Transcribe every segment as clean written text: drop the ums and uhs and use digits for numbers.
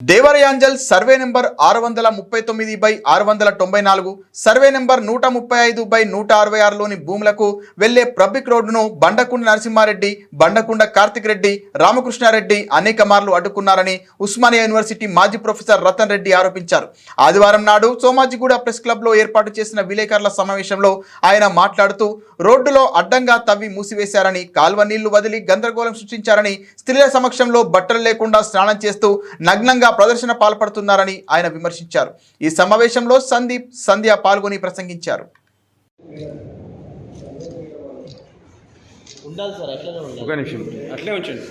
Devarayamjal survey number 639/694, survey number 135/166లోని భూములకు వెళ్లే public రోడ్డును బండకుండ నరసింహారెడ్డి, బండకుండ కార్తిక్ రెడ్డి, రామకృష్ణారెడ్డి అనేక మార్లు అడ్డుకున్నారని ఉస్మానియా యూనివర్సిటీ మాజీ ప్రొఫెసర్ రతన్ రెడ్డి ఆరోపించారు. ఆదివారం నాడు సోమాజిగూడ ప్రెస్ క్లబ్లో ఏర్పాటు చేసిన విలేకరుల సమావేశంలో ఆయన మాట్లాడుతూ రోడ్డులో అడ్డంగా తవ్వి మూసివేశారని, కాల్వ నీళ్లు వదిలి గందరగోళం సృష్టించారని, స్త్రీల సమక్షంలో బట్టలు లేకుండా స్నానం చేస్తూ నగ్నంగా ప్రదర్శన పాల్పడుతున్నారని ఆయన విమర్శించారు. ఈ సమావేశంలో సందీప్, సంధ్య పాల్గొని ప్రసంగించారు. ఒక నిమిషం అట్లే ఉంచండి.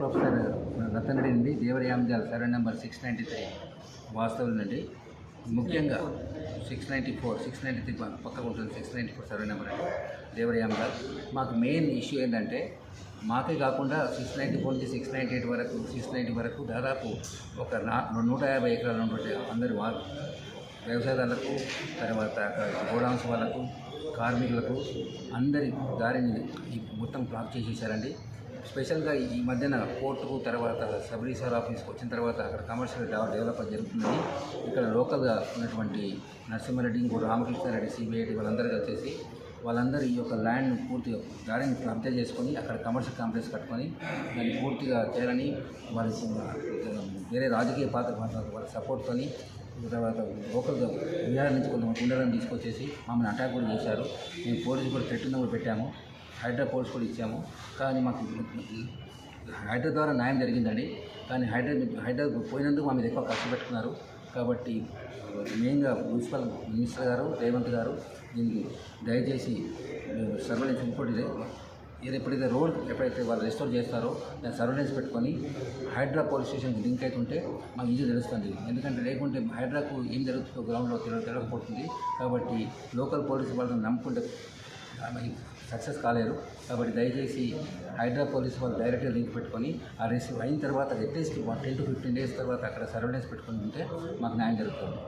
ప్రొఫెసర్ రతన్ రెడ్డి నుండి దేవరయాంజల్ సర్వే నెంబర్ 693 వాస్తవుల నుండి ముఖ్యంగా 693 పక్కకు ఉంటుంది. 694 సర్వే నెంబర్ అండి దేవరయాంజల్. మాకు మెయిన్ ఇష్యూ ఏంటంటే మాకే కాకుండా 694 నుంచి 698 వరకు 690 వరకు దాదాపు ఒక 150 ఎకరాలు ఉంటుంటే అందరి వ్యవసాయదారులకు, తర్వాత గోడౌన్స్ వాళ్ళకు, కార్మికులకు అందరి దారిని మొత్తం బ్లాక్ చేసేసారండి. స్పెషల్గా ఈ మధ్యన కోర్టుకు, తర్వాత సబ్ రిజిస్టర్ ఆఫీస్కి వచ్చిన తర్వాత అక్కడ కమర్షియల్ డెవలప్మెంట్ జరుగుతుందని ఇక్కడ లోకల్గా ఉన్నటువంటి నరసింహారెడ్డి, ఇంకోటి రామకృష్ణారెడ్డి, సిబిఐటి వాళ్ళందరూ వచ్చేసి వాళ్ళందరూ ఈ యొక్క ల్యాండ్ను పూర్తిగా దారిని కబ్జా చేసుకొని అక్కడ కమర్షియల్ కాంప్లెక్స్ కట్టుకొని దాన్ని పూర్తిగా చేయాలని వాళ్ళ వేరే రాజకీయ పాత్ర వాళ్ళ సపోర్ట్తోని, తర్వాత లోకల్గా బీహార్ నుంచి కొంతమంది గుండెలను తీసుకొచ్చేసి మమ్మల్ని అటాక్ కూడా చేశారు. మేము పోలీసు కూడా థ్రెట్ కూడా పెట్టాము, హైడ్రా పోలీస్ కూడా ఇచ్చాము. కానీ మాకు హైడ్రా ద్వారా న్యాయం జరిగిందండి. కానీ హైడ్రా పోయినందుకు మా మీద ఎక్కువ ఖర్చు పెట్టుకున్నారు. కాబట్టి మెయిన్గా మున్సిపల్ మినిస్టర్ గారు, రేవంత్ గారు దీనికి దయచేసి సర్వేలెన్స్ ఇంకోటి ఎప్పుడైతే రోడ్ వాళ్ళు రెస్టోర్ చేస్తారో దాన్ని సర్వేలెన్స్ పెట్టుకొని హైడ్రా పోలీస్ స్టేషన్కి లింక్ అవుతుంటే మాకు ఈజీ తెలుస్తుంది. ఎందుకంటే లేకుంటే హైడ్రాకు ఏం జరుగుతుందో గ్రౌండ్లో తెలియకపోతుంది. కాబట్టి లోకల్ పోలీసు వాళ్ళని నమ్ముకుంటే సక్సెస్ కాలేరు. కాబట్టి దయచేసి హైడ్రా పోలీసు వాళ్ళు డైరెక్ట్గా లింక్ పెట్టుకొని ఆ రిసీవ్ అయిన తర్వాత అట్లీస్ట్ 10 to 15 days తర్వాత అక్కడ సర్వేలెన్స్ పెట్టుకుని ఉంటే మాకు న్యాయం జరుగుతుంది.